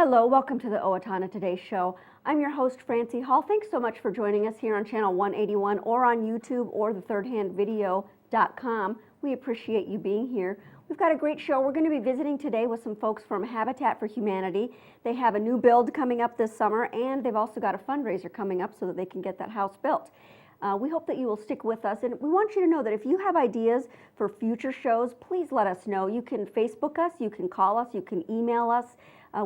Hello, welcome to the Owatonna Today Show. I'm your host, Francy Hall. Thanks so much for joining us here on Channel 181 or on YouTube or the thirdhandvideo.com. We appreciate you being here. We've got a great show. We're going to be visiting today with some folks from Habitat for Humanity. They have a new build coming up this summer, and they've also got a fundraiser coming up so that they can get that house built. We hope that you will stick with us, and we want you to know that if you have ideas for future shows, please let us know. You can Facebook us, you can call us, you can email us.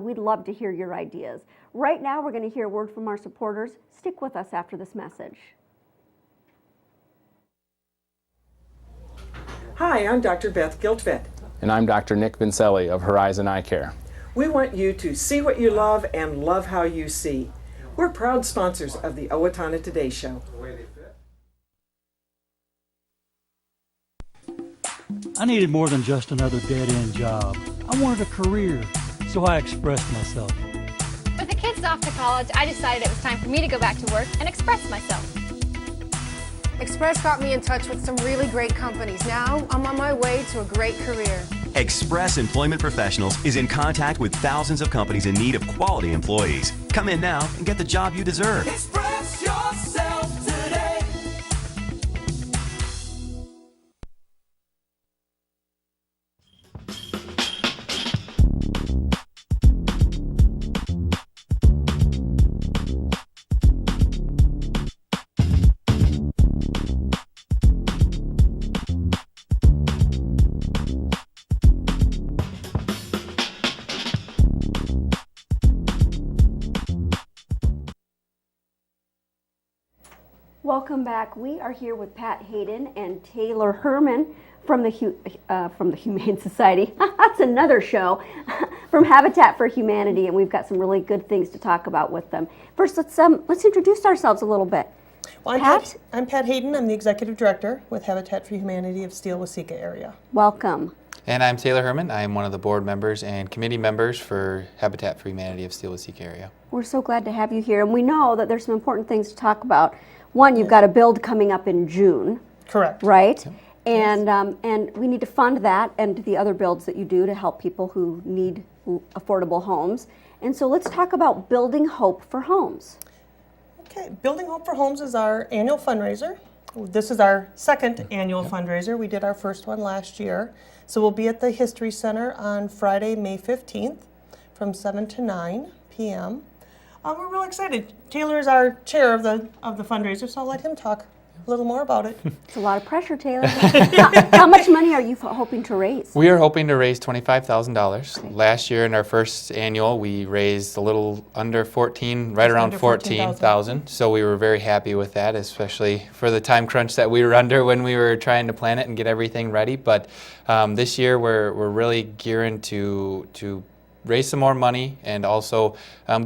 We'd love to hear your ideas. Right now, we're going to hear a word from our supporters. Stick with us after this message. Hi, I'm Dr. Beth Giltvet. And I'm Dr. Nick Vincelli of Horizon Eye Care. We want you to see what you love and love how you see. We're proud sponsors of the Owatonna Today Show. I needed more than just another dead-end job. I wanted a career, so I expressed myself. With the kids off to college, I decided it was time for me to go back to work and express myself. Express got me in touch with some really great companies. Now I'm on my way to a great career. Express Employment Professionals is in contact with thousands of companies in need of quality employees. Come in now and get the job you deserve. Express yourself today. Welcome back. We are here with Pat Heydon and Taylor Herman from the Humane Society. That's another show. From Habitat for Humanity, and we've got some really good things to talk about with them. First, let's introduce ourselves a little bit. Well, I'm Pat Heydon. I'm the Executive Director with Habitat for Humanity of Steele-Waseca area. Welcome. And I'm Taylor Herman. I am one of the board members and committee members for Habitat for Humanity of Steele-Waseca area. We're so glad to have you here, and we know that there's some important things to talk about. One, you've got a build coming up in June. Correct. Right? Yep. And we need to fund that and the other builds that you do to help people who need affordable homes. And so let's talk about Building Hope for Homes. Okay, Building Hope for Homes is our annual fundraiser. This is our second annual fundraiser. We did our first one last year. So we'll be at the History Center on Friday, May 15th from 7 to 9 p.m. We're real excited. Taylor is our chair of the fundraiser, so I'll let him talk a little more about it. It's a lot of pressure, Taylor. How much money are you hoping to raise? We are hoping to raise $25,000. Okay. Last year in our first annual, we raised a little under 14, right around 14,000. So we were very happy with that, especially for the time crunch that we were under when we were trying to plan it and get everything ready. But this year we're really gearing to raise some more money and also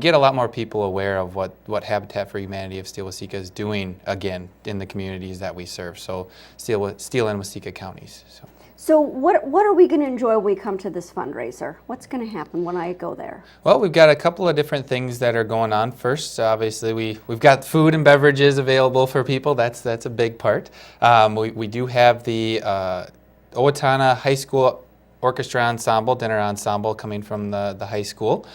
get a lot more people aware of what Habitat for Humanity of Steele-Waseca is doing again in the communities that we serve. So Steele and Waseca counties. So what are we going to enjoy when we come to this fundraiser? What's going to happen when I go there? Well, we've got a couple of different things that are going on. First, obviously, we've got food and beverages available for people. That's a big part. We do have the Owatonna High School Orchestra Ensemble, dinner ensemble coming from the high school.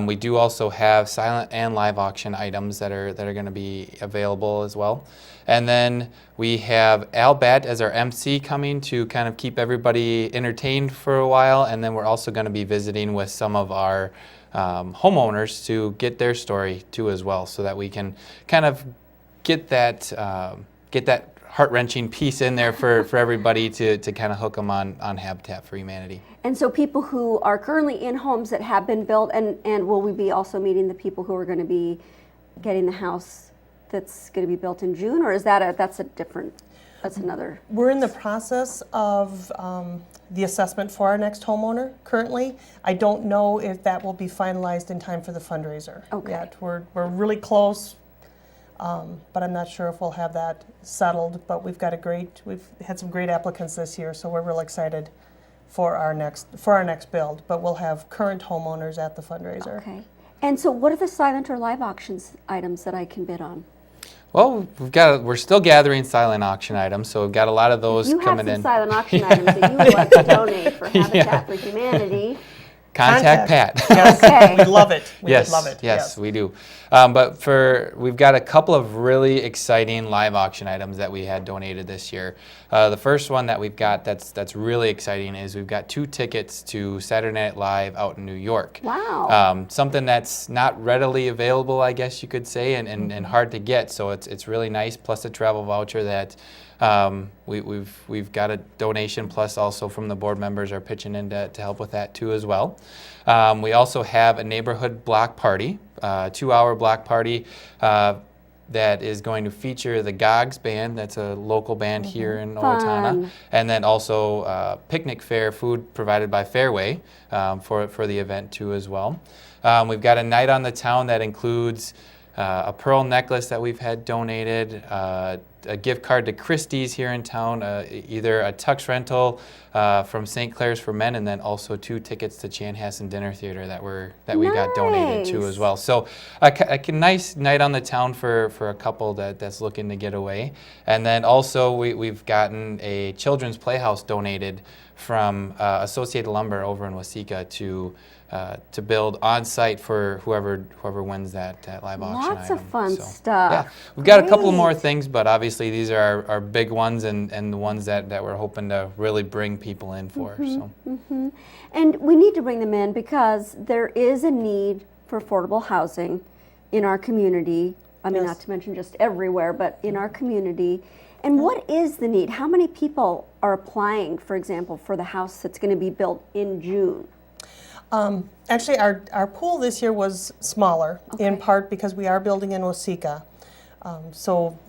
We do also have silent and live auction items that are going to be available as well. And then we have Al Batt as our MC coming to kind of keep everybody entertained for a while. And then we're also going to be visiting with some of our homeowners to get their story too as well, so that we can kind of get that heart-wrenching piece in there for everybody to kind of hook them on Habitat for Humanity. And so people who are currently in homes that have been built, and will we be also meeting the people who are going to be getting the house that's going to be built in June, or is that's another? We're in the process of the assessment for our next homeowner currently. I don't know if that will be finalized in time for the fundraiser yet. We're really close. But I'm not sure if we'll have that settled. But we've had some great applicants this year, so we're real excited for our next build. But we'll have current homeowners at the fundraiser. Okay. And so, what are the silent or live auctions items that I can bid on? Well, we're still gathering silent auction items, so we've got a lot of those coming in. You have some silent auction items that you would like to donate for Habitat for Humanity. Contact Pat. Yes, Okay. we love it. We Yes, would love it. yes, we do. But we've got a couple of really exciting live auction items that we had donated this year. The first one that we've got that's really exciting is we've got 2 tickets to Saturday Night Live out in New York. Wow. Something that's not readily available, I guess you could say, and hard to get. So it's really nice. Plus a travel voucher that we've got a donation, plus also from the board members are pitching in to help with that too as well. We also have a neighborhood block party, 2-hour block party that is going to feature the Gogs Band. That's a local band here in Owatonna. And then also picnic fare, food provided by Fairway for the event too as well. We've got a night on the town that includes a pearl necklace that we've had donated, a gift card to Christie's here in town, either a tux rental from St. Clair's for men, and then also 2 tickets to Chanhassen Dinner Theater that we got donated to as well. So a nice night on the town for a couple that's looking to get away. And then also we've gotten a children's playhouse donated from Associated Lumber over in Waseca to build on site for whoever wins that live auction Lots item. of fun So, stuff. Yeah, we've got a couple Great. more things, but obviously these are our big ones and the ones that we're hoping to really bring people in for. So. And we need to bring them in because there is a need for affordable housing in our community. I mean, not to mention just everywhere, but in our community. And what is the need? How many people are applying, for example, for the house that's going to be built in June? Actually, our pool this year was smaller, in part because we are building in Waseca. So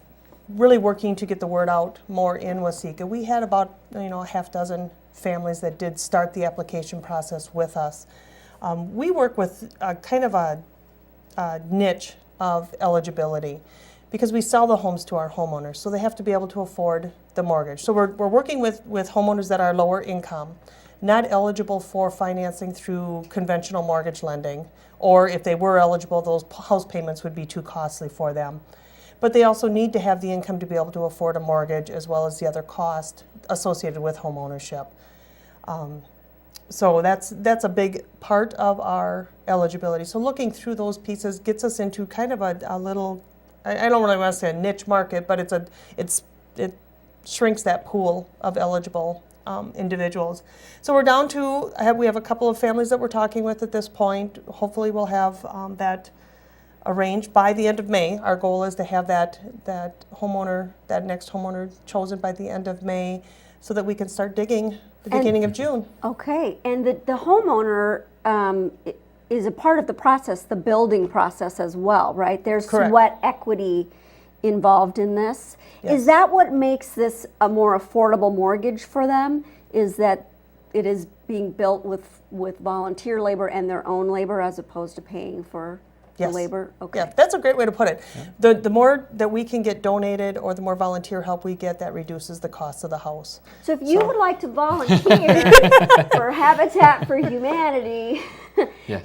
really working to get the word out more in Waseca. We had about a half dozen families that did start the application process with us. We work with kind of a niche of eligibility because we sell the homes to our homeowners, so they have to be able to afford the mortgage. So we're working with homeowners that are lower income, not eligible for financing through conventional mortgage lending, or if they were eligible, those house payments would be too costly for them. But they also need to have the income to be able to afford a mortgage as well as the other cost associated with home ownership. So that's a big part of our eligibility. So looking through those pieces gets us into kind of a little, I don't really want to say a niche market, but it shrinks that pool of eligible individuals. So we're down to, we have a couple of families that we're talking with at this point. Hopefully we'll have that arranged by the end of May. Our goal is to have that next homeowner chosen by the end of May so that we can start digging the beginning of June. Okay, and the homeowner is a part of the process, the building process as well, right? There's sweat equity involved in this. Yes. Is that what makes this a more affordable mortgage for them? Is that it is being built with volunteer labor and their own labor as opposed to paying for the labor? Okay. Yeah, that's a great way to put it. Yeah. The more that we can get donated or the more volunteer help we get, that reduces the cost of the house. So if you would like to volunteer for Habitat for Humanity,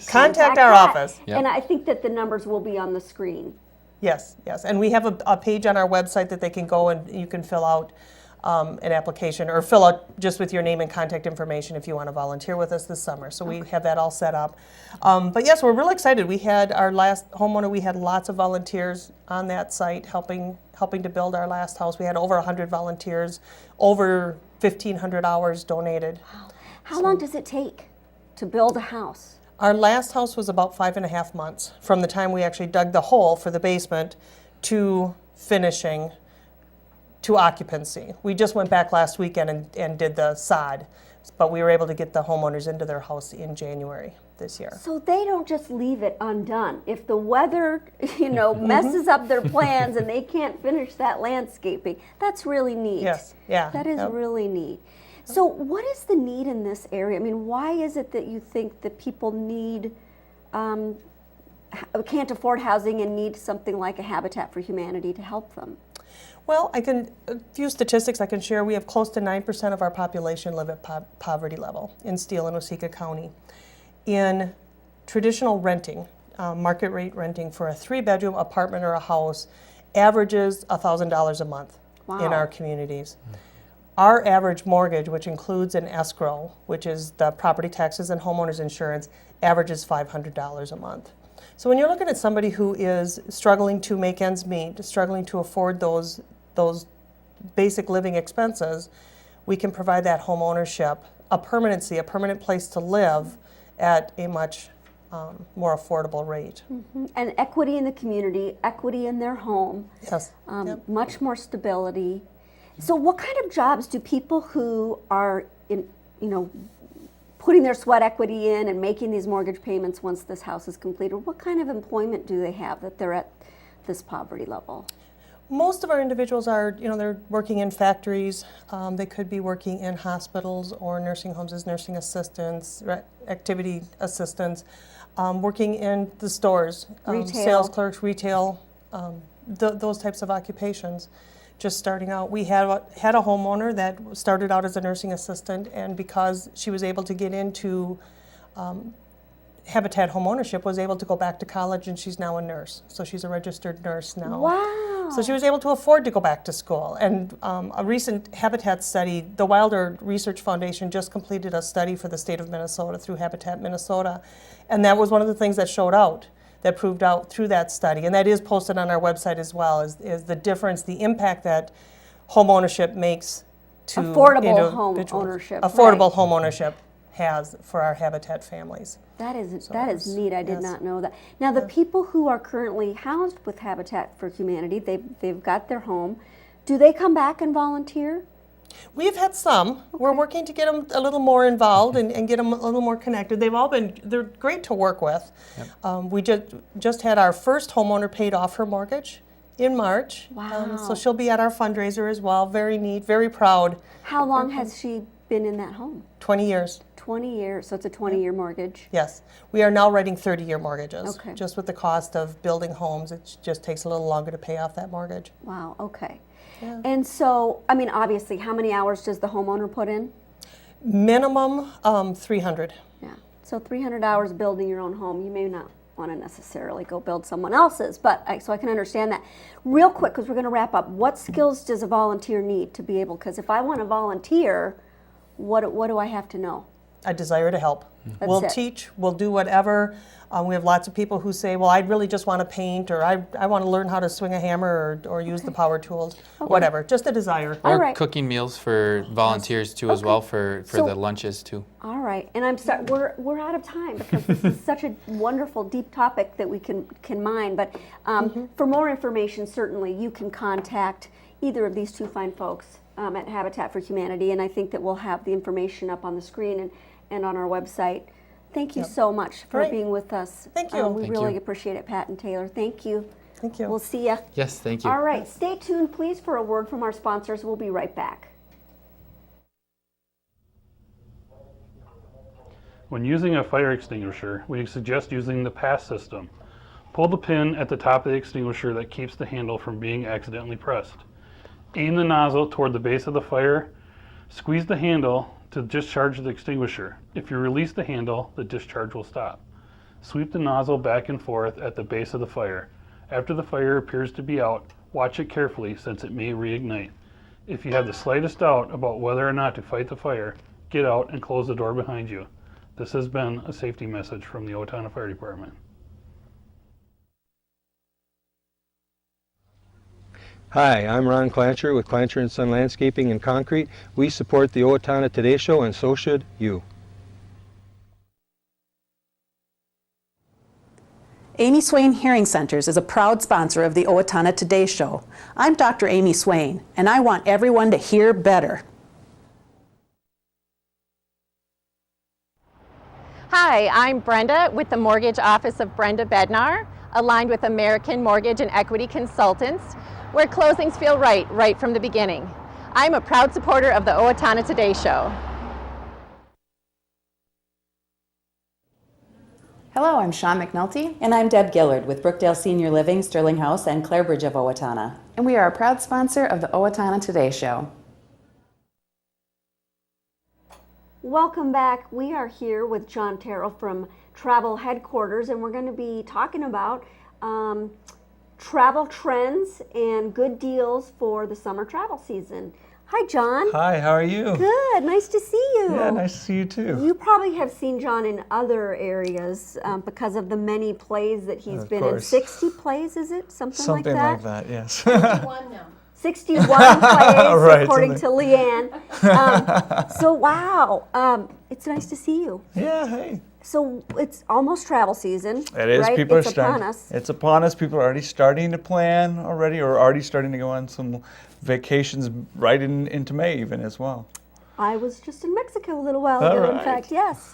contact our office. Yep. And I think that the numbers will be on the screen. Yes, and we have a page on our website that they can go and you can fill out an application or fill out just with your name and contact information if you want to volunteer with us this summer. So we have that all set up. But yes, we're really excited. We had our last homeowner, we had lots of volunteers on that site helping to build our last house. We had over 100 volunteers, over 1,500 hours donated. Wow. How long does it take to build a house? Our last house was about 5.5 months from the time we actually dug the hole for the basement to finishing to occupancy. We just went back last weekend and did the sod, but we were able to get the homeowners into their house in January this year. So they don't just leave it undone. If the weather, messes up their plans and they can't finish that landscaping, that's really neat. Yes, yeah. That is really neat. So what is the need in this area? I mean, why is it that you think that people can't afford housing and need something like a Habitat for Humanity to help them? Well, a few statistics I can share. We have close to 9% of our population live at poverty level in Steele and Waseca County. In traditional renting, market rate renting for a 3-bedroom apartment or a house averages $1,000 a month in our communities. Our average mortgage, which includes an escrow, which is the property taxes and homeowners insurance, averages $500 a month. So when you're looking at somebody who is struggling to make ends meet, struggling to afford those basic living expenses, we can provide that home ownership, a permanency, a permanent place to live at a much more affordable rate. Mm-hmm. And equity in the community, equity in their home. Yes. Yep. Much more stability. So what kind of jobs do people who are putting their sweat equity in and making these mortgage payments once this house is completed, what kind of employment do they have that they're at this poverty level? Most of our individuals are, they're working in factories. They could be working in hospitals or nursing homes as nursing assistants, activity assistants, working in the stores, sales clerks, retail, those types of occupations. Just starting out, we had a homeowner that started out as a nursing assistant, and because she was able to get into Habitat homeownership, was able to go back to college, and she's now a nurse. So she's a registered nurse now. Wow. So she was able to afford to go back to school. And a recent Habitat study, the Wilder Research Foundation just completed a study for the state of Minnesota through Habitat Minnesota. And that was one of the things that that proved out through that study. And that is posted on our website as well, is the difference, the impact that home ownership makes to affordable home ownership. Affordable home ownership has for our Habitat families. That is neat. I did not know that. Now, the people who are currently housed with Habitat for Humanity, they've got their home. Do they come back and volunteer? We've had some. Okay. We're working to get them a little more involved and get them a little more connected. They're great to work with. Yep. We just had our first homeowner paid off her mortgage in March. Wow. So she'll be at our fundraiser as well. Very neat, very proud. How long has she been in that home? 20 years. 20 years, so it's a 20-year mortgage? Yes. We are now writing 30-year mortgages. Okay. Just with the cost of building homes, it just takes a little longer to pay off that mortgage. Wow, okay. Yeah. And so, obviously, how many hours does the homeowner put in? Minimum 300. Yeah, so 300 hours building your own home. You may not want to necessarily go build someone else's, but so I can understand that. Real quick, because we're going to wrap up, what skills does a volunteer need to be able, because if I want to volunteer, what do I have to know? A desire to help. We'll teach, we'll do whatever. We have lots of people who say, well, I'd really just want to paint, or I want to learn how to swing a hammer or use the power tools, whatever. Just a desire. Or cooking meals for volunteers too as well for the lunches too. All right, and I'm sorry, we're out of time because this is such a wonderful, deep topic that we can mine. But for more information, certainly you can contact either of these two fine folks at Habitat for Humanity, and I think that we'll have the information up on the screen and on our website. Thank you so much for being with us. Thank you. We really appreciate it, Pat and Taylor. Thank you. Thank you. We'll see you. Yes, thank you. All right, stay tuned, please, for a word from our sponsors. We'll be right back. When using a fire extinguisher, we suggest using the pass system. Pull the pin at the top of the extinguisher that keeps the handle from being accidentally pressed. Aim the nozzle toward the base of the fire. Squeeze the handle to discharge the extinguisher. If you release the handle, the discharge will stop. Sweep the nozzle back and forth at the base of the fire. After the fire appears to be out, watch it carefully since it may reignite. If you have the slightest doubt about whether or not to fight the fire, get out and close the door behind you. This has been a safety message from the Owatonna Fire Department. Hi, I'm Ron Clancher with Clancher & Son Landscaping and Concrete. We support the Owatonna Today Show, and so should you. Amy Swain Hearing Centers is a proud sponsor of the Owatonna Today Show. I'm Dr. Amy Swain, and I want everyone to hear better. Hi, I'm Brenda with the Mortgage Office of Brenda Bednar, aligned with American Mortgage and Equity Consultants, where closings feel right from the beginning. I'm a proud supporter of the Owatonna Today Show. Hello, I'm Shawn McNulty. And I'm Deb Gillard with Brookdale Senior Living, Sterling House, and Clarebridge of Owatonna. And we are a proud sponsor of the Owatonna Today Show. Welcome back. We are here with Jon Terrill from Travel Headquarters, and we're going to be talking about travel trends and good deals for the summer travel season. Hi, Jon. Hi, how are you? Good. Nice to see you. Yeah, nice to see you too. You probably have seen Jon in other areas because of the many plays that he's been in. 60 plays, is it? Something like that? Something like that, yes. 61 now. 61 plays, right, according to Leanne. So, wow. It's nice to see you. Yeah, hey. So, it's almost travel season. It is. Right? People it's are starting. Upon us. It's upon us. People are already starting to plan already, or already starting to go on some vacations right into May even as well. I was just in Mexico a little while ago, in fact, yes.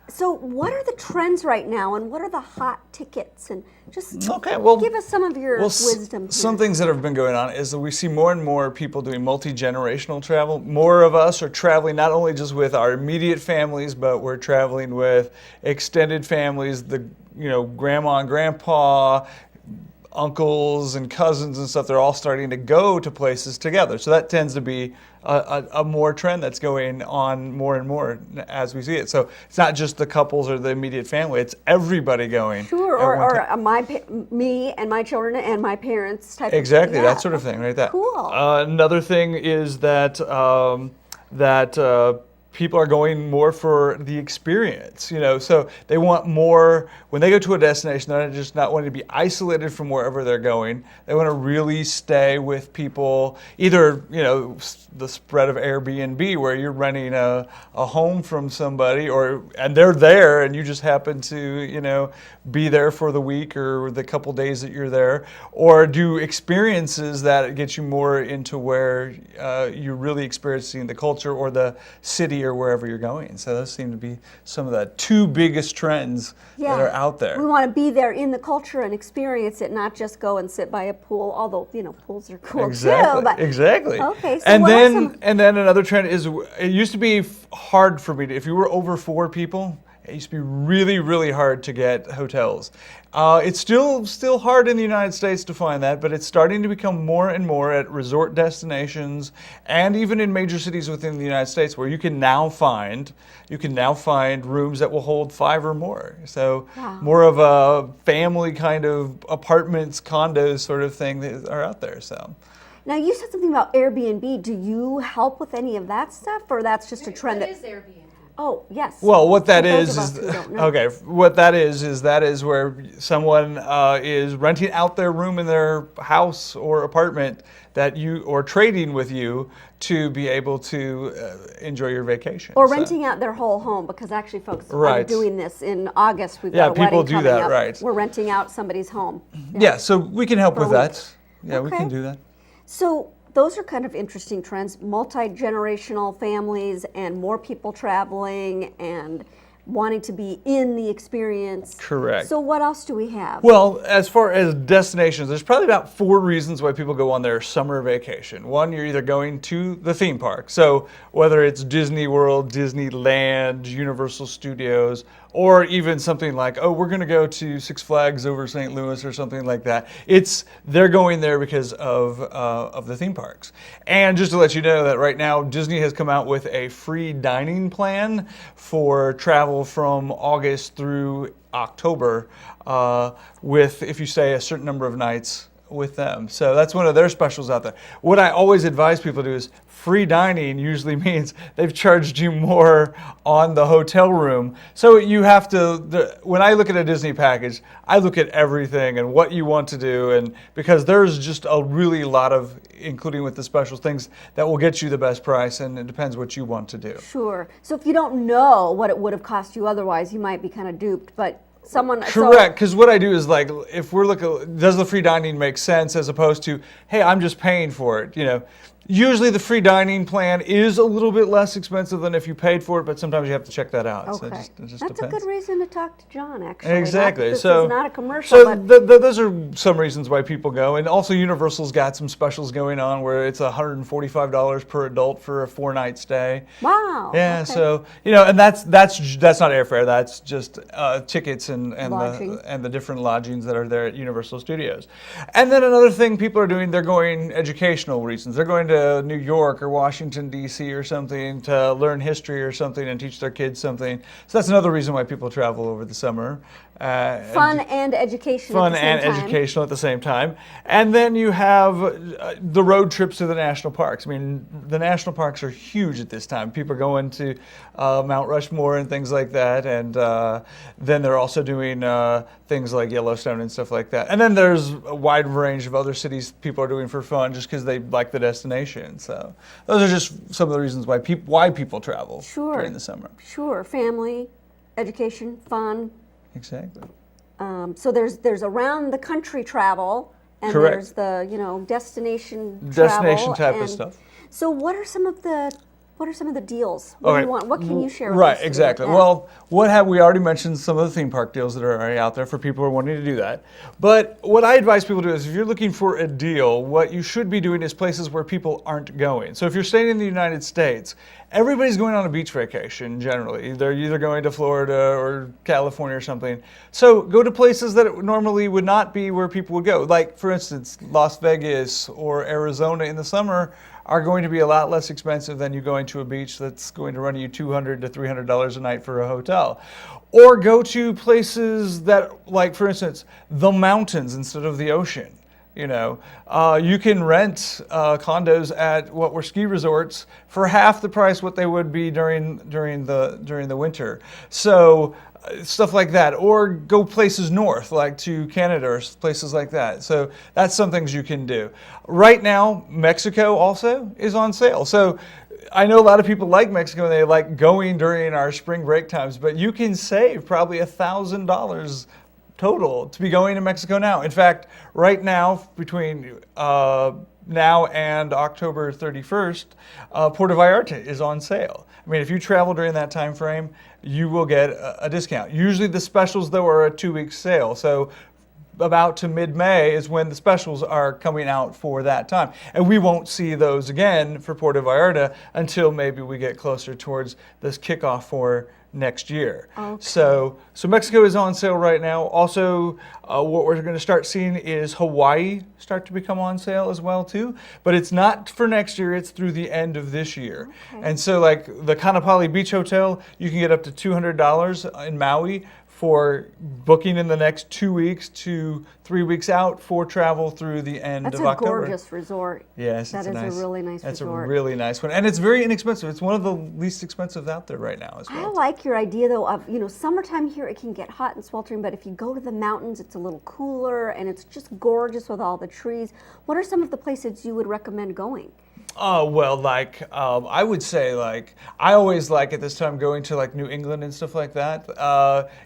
So what are the trends right now, and what are the hot tickets? And just give us some of your wisdom. Some things that have been going on is that we see more and more people doing multi-generational travel. More of us are traveling not only just with our immediate families, but we're traveling with extended families, grandma and grandpa, uncles and cousins and stuff. They're all starting to go to places together. So that tends to be a more trend that's going on more and more as we see it. So it's not just the couples or the immediate family, it's everybody going. Sure, or me and my children and my parents type exactly, of thing. That sort of thing, right? That. Cool. Another thing is that people are going more for the experience, so they want more. When they go to a destination, they're just not wanting to be isolated from wherever they're going. They want to really stay with people, either, the spread of Airbnb where you're renting a home from somebody and they're there and you just happen to, be there for the week or the couple days that you're there, or do experiences that get you more into where you're really experiencing the culture or the city or wherever you're going. So those seem to be some of the two biggest trends that are out there. We want to be there in the culture and experience it, not just go and sit by a pool, although, pools are cool too. But, exactly. Okay, so and then another trend is, it used to be hard for me if you were over 4 people, it used to be really, really hard to get hotels. It's still hard in the United States to find that, but it's starting to become more and more at resort destinations and even in major cities within the United States where you can now find rooms that will hold 5 or more. So more of a family kind of apartments, condos sort of thing that are out there. So. Now, you said something about Airbnb. Do you help with any of that stuff, or that's just a trend? What is Airbnb? Oh, yes. Well, what that is what that is where someone is renting out their room in their house or apartment or trading with you to be able to enjoy your vacation. Or renting out their whole home, because actually, folks, I'm doing this in August. We've got a wedding people do coming that, up. right? We're renting out somebody's home. Yeah, so we can help with that. Yeah, we can do that. So those are kind of interesting trends, multi-generational families and more people traveling and wanting to be in the experience. Correct. So what else do we have? Well, as far as destinations, there's probably about 4 reasons why people go on their summer vacation. One, you're either going to the theme park. So whether it's Disney World, Disneyland, Universal Studios, or even something like, we're going to go to Six Flags over St. Louis or something like that. They're going there because of the theme parks. And just to let you know that right now, Disney has come out with a free dining plan for travel from August through October if you stay a certain number of nights with them. So that's one of their specials out there. What I always advise people to do is free dining usually means they've charged you more on the hotel room. So you have to, when I look at a Disney package, I look at everything and what you want to do, and because there's just a really lot of, including with the special things, that will get you the best price, and it depends what you want to do. Sure. So if you don't know what it would have cost you otherwise, you might be kind of duped, but correct, because what I do is if we're looking, does the free dining make sense as opposed to, hey, I'm just paying for it, Usually the free dining plan is a little bit less expensive than if you paid for it, but sometimes you have to check that out. Okay. So it just That's depends. a good reason to talk to Jon, actually. Exactly. This is not a commercial. So those are some reasons why people go. And also Universal's got some specials going on where it's $145 per adult for a 4-night stay. Wow. Yeah, okay. so, and that's not airfare, that's just tickets and the different lodgings that are there at Universal Studios. And then another thing people are doing, they're going educational reasons. They're going to New York or Washington, D.C. or something to learn history or something and teach their kids something. So that's another reason why people travel over the summer. Fun and education Fun at the same and time. educational at the same time. And then you have the road trips to the national parks. I mean, the national parks are huge at this time. People are going to Mount Rushmore and things like that. And then they're also doing things like Yellowstone and stuff like that. And then there's a wide range of other cities people are doing for fun just because they like the destination. So those are just some of the reasons why people travel during the summer. Sure, family, education, fun. Exactly. So there's around the country travel, and Correct. there's the destination Destination travel, type and of stuff. So what are some of the deals? What do you want? What can you share with us? Right, today exactly. about that? Well, we already mentioned some of the theme park deals that are already out there for people who are wanting to do that. But what I advise people to do is if you're looking for a deal, what you should be doing is places where people aren't going. So if you're staying in the United States, everybody's going on a beach vacation generally. They're either going to Florida or California or something. So go to places that normally would not be where people would go. Like, for instance, Las Vegas or Arizona in the summer are going to be a lot less expensive than you going to a beach that's going to run you $200 to $300 a night for a hotel. Or go to places that, like, for instance, the mountains instead of the ocean. You know, you can rent condos at what were ski resorts for half the price what they would be during the winter. So stuff like that, or go places north, like to Canada or places like that. So that's some things you can do. Right now, Mexico also is on sale. So I know a lot of people like Mexico and they like going during our spring break times, but you can save probably $1,000 total to be going to Mexico now. In fact, right now, between now and October 31st, Puerto Vallarta is on sale. I mean, if you travel during that time frame, you will get a discount. Usually the specials, though, are a 2-week sale. So about to mid-May is when the specials are coming out for that time. And we won't see those again for Puerto Vallarta until maybe we get closer towards this kickoff for next year. Okay. So Mexico is on sale right now. Also, what we're going to start seeing is Hawaii start to become on sale as well too. But it's not for next year, it's through the end of this year. Okay. And so like the Kanapali Beach Hotel, you can get up to $200 in Maui for booking in the next 2 weeks to 3 weeks out for travel through the end of October. That's a gorgeous resort. Yes, that is a really nice resort. That's a really nice one, and it's very inexpensive. It's one of the least expensive out there right now as well. I like your idea though of, summertime here it can get hot and sweltering, but if you go to the mountains, it's a little cooler and it's just gorgeous with all the trees. What are some of the places you would recommend going? Well, I would say, I always like at this time going to New England and stuff like that.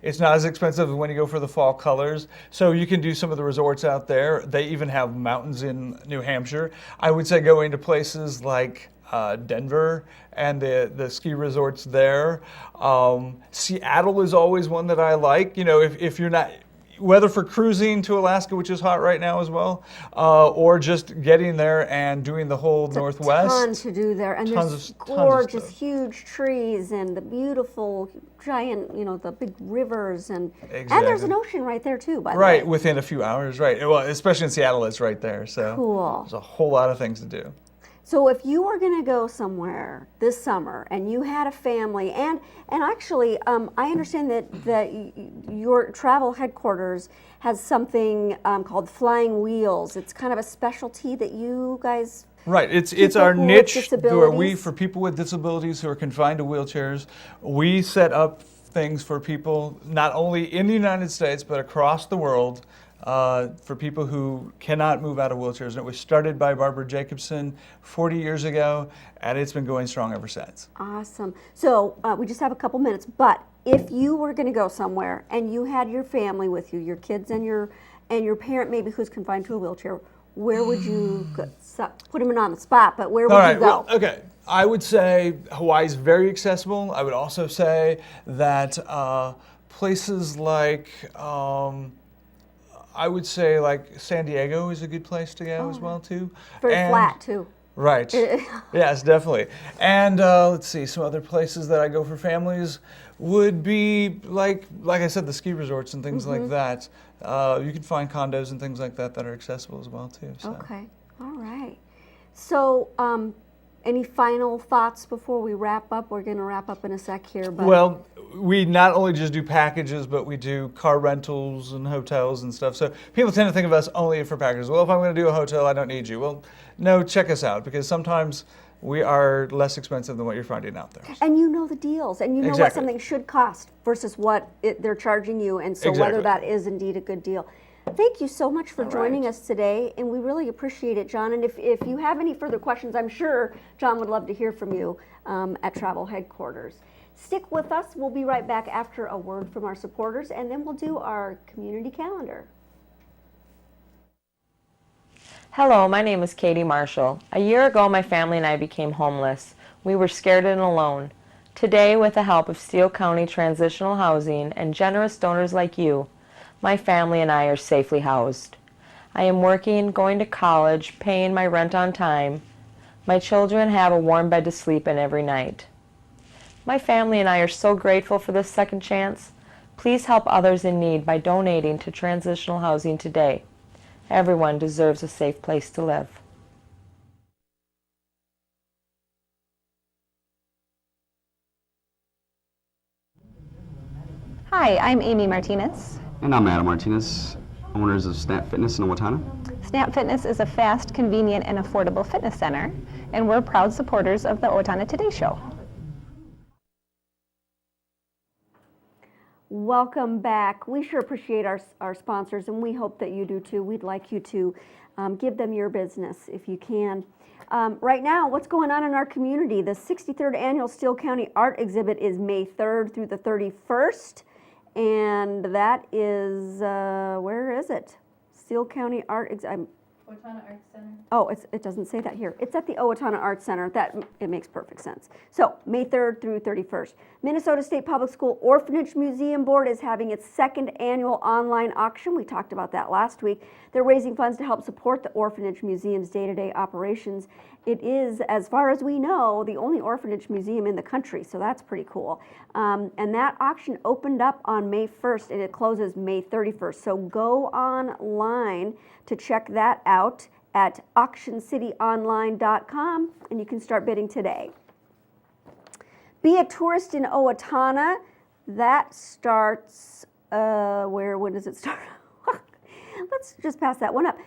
It's not as expensive when you go for the fall colors. So you can do some of the resorts out there. They even have mountains in New Hampshire. I would say going to places like Denver and the ski resorts there. Seattle is always one that I like. If you're not, whether for cruising to Alaska, which is hot right now as well, or just getting there and doing the whole Northwest. There's a ton to do there, and there's gorgeous, huge trees and the beautiful, giant, the big rivers, and there's an ocean right there too. By the way, right within a few hours, right? Well, especially in Seattle, it's right there. So cool. There's a whole lot of things to do. So if you were going to go somewhere this summer and you had a family, and actually I understand that your travel headquarters has something called Flying Wheels. It's kind of a specialty that you guys. Right, it's our niche where for people with disabilities who are confined to wheelchairs, we set up things for people not only in the United States but across the world. For people who cannot move out of wheelchairs. And it was started by Barbara Jacobson 40 years ago, and it's been going strong ever since. Awesome. So we just have a couple minutes, but if you were going to go somewhere and you had your family with you, your kids and your parent maybe who's confined to a wheelchair, where would you go? So, put him on the spot, but where would you go? Well, okay. I would say Hawaii's very accessible. I would also say that places like I would say San Diego is a good place to go as well too. Very flat too. Right. Yes, definitely. And let's see, some other places that I go for families would be like I said, the ski resorts and things like that. You can find condos and things like that that are accessible as well too. So. Okay. All right. So Any final thoughts before we wrap up? We're going to wrap up in a sec here. But Well, we not only just do packages, but we do car rentals and hotels and stuff. So people tend to think of us only for packages. Well, if I'm going to do a hotel, I don't need you. Well, no, check us out, because sometimes we are less expensive than what you're finding out there. And you know the deals, and you know what Exactly. something should cost versus what they're charging you, and so Exactly. whether that is indeed a good deal. Thank you so much for joining us today, and we really appreciate it, John. And if you have any further questions, I'm sure John would love to hear from you at Travel Headquarters. Stick with us. We'll be right back after a word from our supporters, and then we'll do our community calendar. Hello, my name is Katie Marshall. A year ago, my family and I became homeless. We were scared and alone. Today, with the help of Steele County Transitional Housing and generous donors like you, my family and I are safely housed. I am working, going to college, paying my rent on time. My children have a warm bed to sleep in every night. My family and I are so grateful for this second chance. Please help others in need by donating to transitional housing today. Everyone deserves a safe place to live. Hi, I'm Amy Martinez. And I'm Adam Martinez, owners of Snap Fitness in Owatonna. Snap Fitness is a fast, convenient, and affordable fitness center, and we're proud supporters of the Owatonna Today Show. Welcome back. We sure appreciate our sponsors, and we hope that you do too. We'd like you to give them your business if you can. Right now, what's going on in our community? The 63rd Annual Steele County Art Exhibit is May 3rd through the 31st, and that is, where is it? Steele County Art Exhibit. Owatonna Arts Center. Oh, it doesn't say that here. It's at the Owatonna Arts Center. It makes perfect sense. So, May 3rd through 31st. Minnesota State Public School Orphanage Museum Board is having its second annual online auction. We talked about that last week. They're raising funds to help support the Orphanage Museum's day-to-day operations. It is, as far as we know, the only orphanage museum in the country, so that's pretty cool. And that auction opened up on May 1st, and it closes May 31st. So go online to check that out at auctioncityonline.com, and you can start bidding today. Be a Tourist in Owatonna. That starts, when does it start? Let's just pass that one up.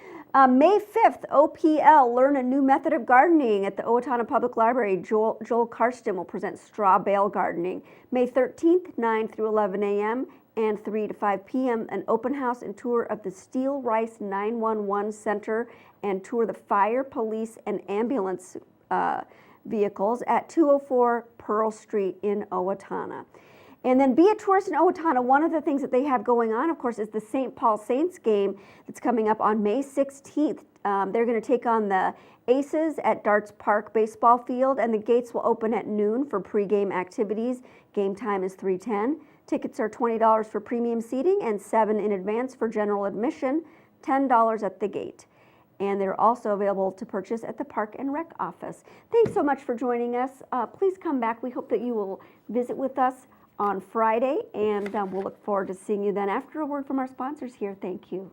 May 5th, OPL, learn a new method of gardening at the Owatonna Public Library. Joel Karsten will present straw bale gardening. May 13th, 9 through 11 a.m. and 3 to 5 p.m., an open house and tour of the Steel Rice 911 Center and tour the fire, police, and ambulance vehicles at 204 Pearl Street in Owatonna. And then Be a Tourist in Owatonna, one of the things that they have going on, of course, is the St. Paul Saints game that's coming up on May 16th. They're going to take on the Aces at Darts Park Baseball Field, and the gates will open at noon for pregame activities. Game time is 3:10. Tickets are $20 for premium seating and $7 in advance for general admission, $10 at the gate. And they're also available to purchase at the Park and Rec office. Thanks so much for joining us. Please come back. We hope that you will visit with us on Friday, and we'll look forward to seeing you then after a word from our sponsors here. Thank you.